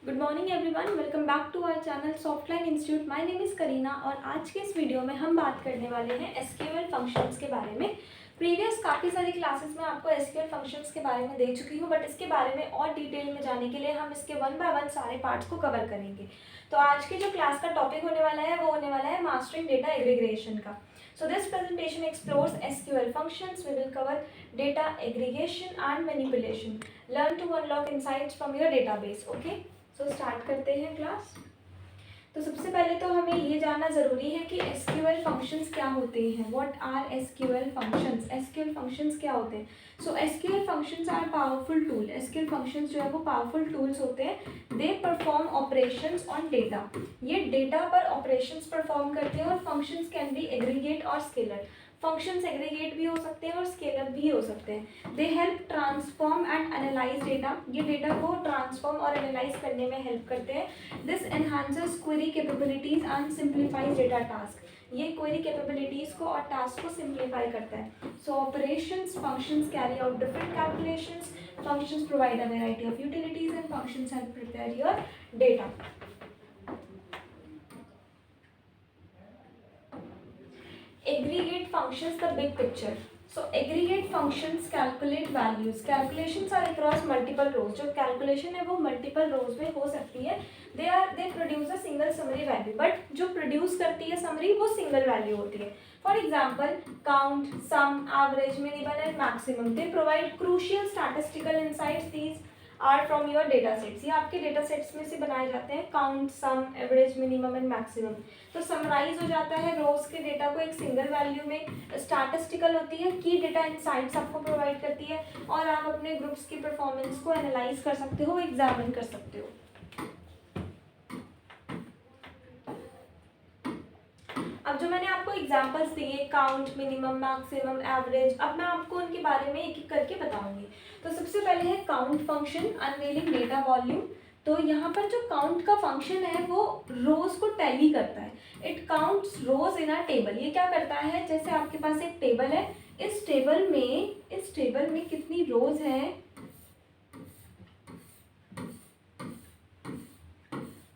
Good morning everyone, welcome back to our channel Softline Institute. My name is Kareena और आज के इस video में हम बात करने वाले हैं एसक्यूएल फंक्शंस के बारे में। प्रीवियस काफ़ी सारी क्लासेस में आपको एसक्यूएल फंक्शंस के बारे में दे चुकी हूँ, बट इसके बारे में और डिटेल में जाने के लिए हम इसके वन बाय वन सारे पार्ट्स को कवर करेंगे। तो आज के जो क्लास का टॉपिक होने वाला है वो होने वाला है मास्टरिंग डेटा एग्रीगेशन का। So this presentation explores SQL functions. We will cover data aggregation and manipulation. Learn to unlock insights from your database. Okay? So start करते हैं क्लास। तो सबसे पहले तो हमें ये जानना ज़रूरी है कि SQL functions क्या होते हैं। What are SQL functions? SQL functions क्या होते हैं? So SQL functions are powerful tool. SQL functions जो है वो powerful tools होते हैं। They perform operations on data. ये data पर operations perform करते हैं और functions can be aggregate और scalar. फंक्शंस एग्रीगेट भी हो सकते हैं और स्केलर भी हो सकते हैं। They help transform and analyse data. ये डेटा को ट्रांसफॉर्म और एनालाइज करने में हेल्प करते हैं। This enhances query capabilities and simplifies data task. ये क्वेरी कैपेबिलिटीज को और टास्क को सिंप्लीफाई करता है। So operations, functions carry out different calculations, functions provide a variety of utilities and functions help prepare your data. Aggregate functions, the big picture. So aggregate functions calculate values. Calculations are across multiple rows. जो calculation है वो multiple rows में हो सकती है. They produce a single summary value. But जो produce करती है summary वो single value होती है. For example, count, sum, average, minimum and maximum. They provide crucial statistical insights. These are from your data sets. ये आपके डेटा सेट्स में से बनाए जाते हैं। Count, sum, average, minimum and maximum. तो समराइज हो जाता है रोज के डेटा को एक सिंगल वैल्यू में। स्टैटिस्टिकल होती है, की डेटा इनसाइट्स आपको प्रोवाइड करती है और आप अपने ग्रुप्स की परफॉर्मेंस को एनालाइज कर सकते हो, एग्जामिन कर सकते हो। अब जो मैंने आपको एग्जांपल्स दिए, काउंट, मिनिमम, मैक्सिमम, एवरेज, अब मैं आपको उनके बारे में एक एक करके बताऊंगी। तो सबसे पहले है count function, unveiling data volume. तो यहाँ पर जो काउंट का फंक्शन है वो रोज को टैली करता है। It counts rows in a table. ये क्या करता है, जैसे आपके पास एक टेबल है, इस टेबल में कितनी रोज हैं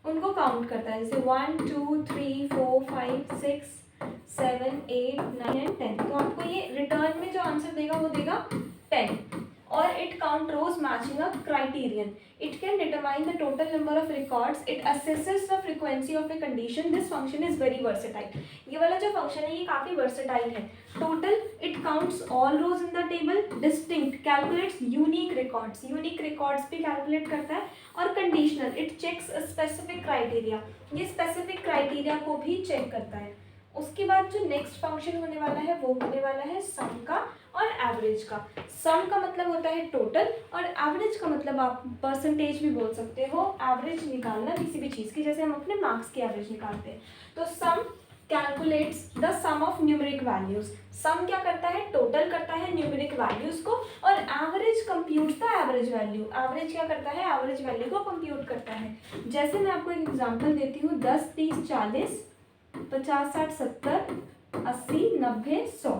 उनको काउंट करता है। जैसे 1 2 3 4 5 6 7 8 9 एंड 10। तो आपको ये रिटर्न में जो आंसर देगा वो देगा 10। और it count rows matching a criterion. It can determine the total number of records. It assesses the frequency of a condition. This function is very versatile. ये वाला जो फंक्शन है ये काफी वर्सेटाइल है। Total, it counts all rows in the table. Distinct, calculates unique records. Unique records भी calculate करता है। और conditional, it checks specific criteria. ये स्पेसिफिक क्राइटेरिया को भी चेक करता है। उसके बाद जो नेक्स्ट फंक्शन होने वाला है वो होने वाला है सम का और एवरेज का। सम का मतलब होता है टोटल और एवरेज का मतलब आप परसेंटेज भी बोल सकते हो। एवरेज निकालना किसी भी चीज़ की, जैसे हम अपने मार्क्स की एवरेज निकालते हैं। तो sum calculates the sum of numeric values. Sum क्या करता है, टोटल करता है न्यूमेरिक वैल्यूज को, और average computes the average value. Average क्या करता है, एवरेज वैल्यू को कंप्यूट करता है। जैसे मैं आपको एक एग्जांपल देती हूँ, 10 30 40 50 60 70 80 90 100।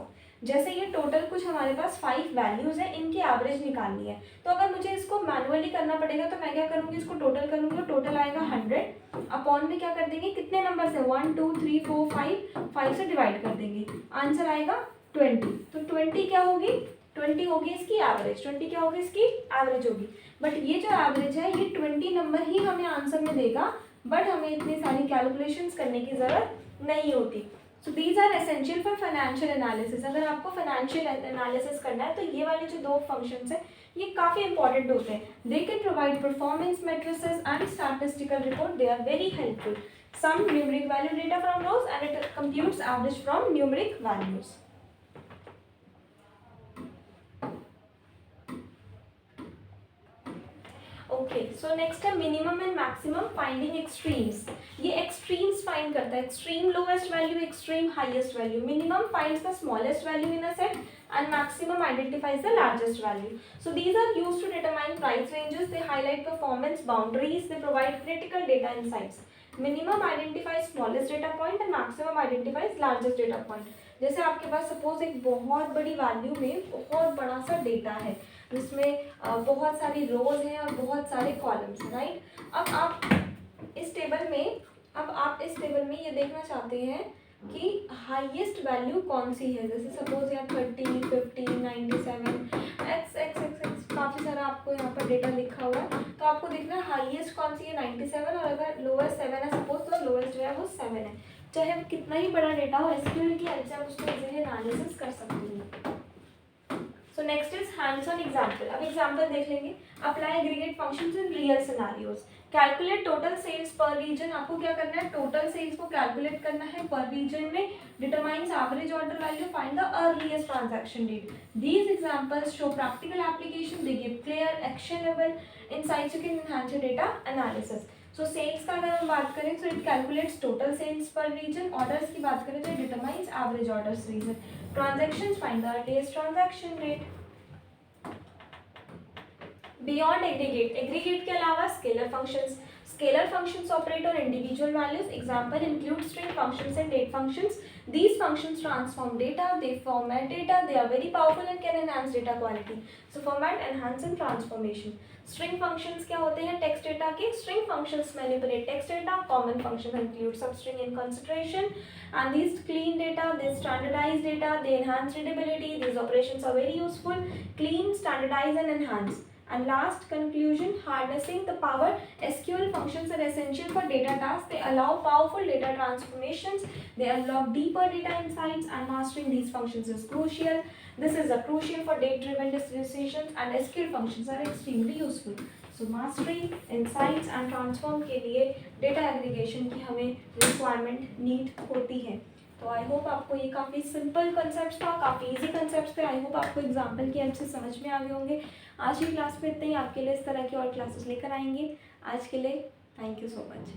जैसे ये टोटल कुछ हमारे पास 5 वैल्यूज है, इनकी एवरेज निकालनी है। तो अगर मुझे इसको मैनुअली करना पड़ेगा तो मैं क्या करूँगी, इसको टोटल करूँगी, टोटल आएगा 100। अपॉन में क्या कर देंगे, कितने नंबर से 1 2 3 4 5 से डिवाइड कर देंगे, आंसर आएगा 20। तो 20 क्या होगी, 20 होगी इसकी एवरेज। 20 क्या होगी, इसकी एवरेज होगी। बट ये जो एवरेज है ये 20 नंबर ही हमें आंसर में देगा, बट हमें इतनी सारी कैलकुलेशंस करने की ज़रूरत नहीं होती। So these are essential for financial analysis. अगर आपको फाइनेंशियल एनालिसिस करना है तो ये वाले जो दो फंक्शंस हैं ये काफ़ी इंपॉर्टेंट होते हैं। They can provide performance matrices and statistical report. They are very helpful. Sum numeric value data from rows and it computes average from numeric values. Okay, so next है minimum and maximum finding extremes. ये extremes find करता है, extreme lowest value, extreme highest value. Minimum finds the smallest value in a set and maximum identifies the largest value. So these are used to determine price ranges. They highlight performance boundaries. They provide critical data insights. Minimum identifies smallest data point and maximum identifies largest data point. जैसे आपके पास suppose एक बहुत बड़ी value में बहुत बड़ा सा data है, जिसमें बहुत सारी रोज हैं और बहुत सारे कॉलम्स हैं, राइट। अब आप इस टेबल में ये देखना चाहते हैं कि हाईएस्ट वैल्यू कौन सी है। जैसे सपोज यहाँ 30, 50, 97, एक्स एक्स एक्स एक्स काफ़ी सारा आपको यहाँ पर डेटा लिखा हुआ है। तो आपको देखना है हाईएस्ट कौन सी है, 97, और अगर लोएस्ट 7 है सपोज, तो लोएस्ट जो है वो 7 है। चाहे वो कितना ही बड़ा डेटा हो, एसक्यूएल की हेल्प से आप उसको इजीली एनालिसिस कर सकते हैं। So next is hands on example. अब एग्जाम्पल देख लेंगे। Apply aggregate functions in real scenarios. Calculate total sales per region. आपको क्या करना है, टोटल सेल्स को कैलकुलेट करना है पर रीजन में। Determines average order value, find the earliest transaction date. These examples show practical application, they give clear actionable insights, you can enhance your data analysis. So sales का अगर हम बात करें, so it calculates total sales per region. Orders की बात करें तो it determines average orders region. Transactions, find the earliest transaction date. Beyond aggregate. Aggregate के अलावा scalar functions. Scalar functions operate on individual values. Example include string functions and date functions. These functions transform data, they format data, they are very powerful and can enhance data quality. So format, enhance and transformation. String functions क्या होते हैं text data के? String functions manipulate text data. Common functions include substring in consideration. And these clean data, they standardize data, they enhance readability. These operations are very useful. Clean, standardize and enhance. And last conclusion, harnessing the power. SQL functions are essential for data tasks. They allow powerful data transformations. They unlock deeper data insights, and mastering these functions is crucial. This is crucial for data-driven decisions, and SQL functions are extremely useful. So mastery, insights and transform के लिए data aggregation की हमें requirement need होती है। तो I hope आपको ये काफ़ी सिंपल कंसेप्ट था, काफ़ी इजी कंसेप्ट थे। आई होप आपको एग्जाम्पल की हेल्प से समझ में आ गए होंगे। आज की क्लास में इतना ही। आपके लिए इस तरह की और क्लासेस लेकर आएंगे। आज के लिए थैंक यू सो मच।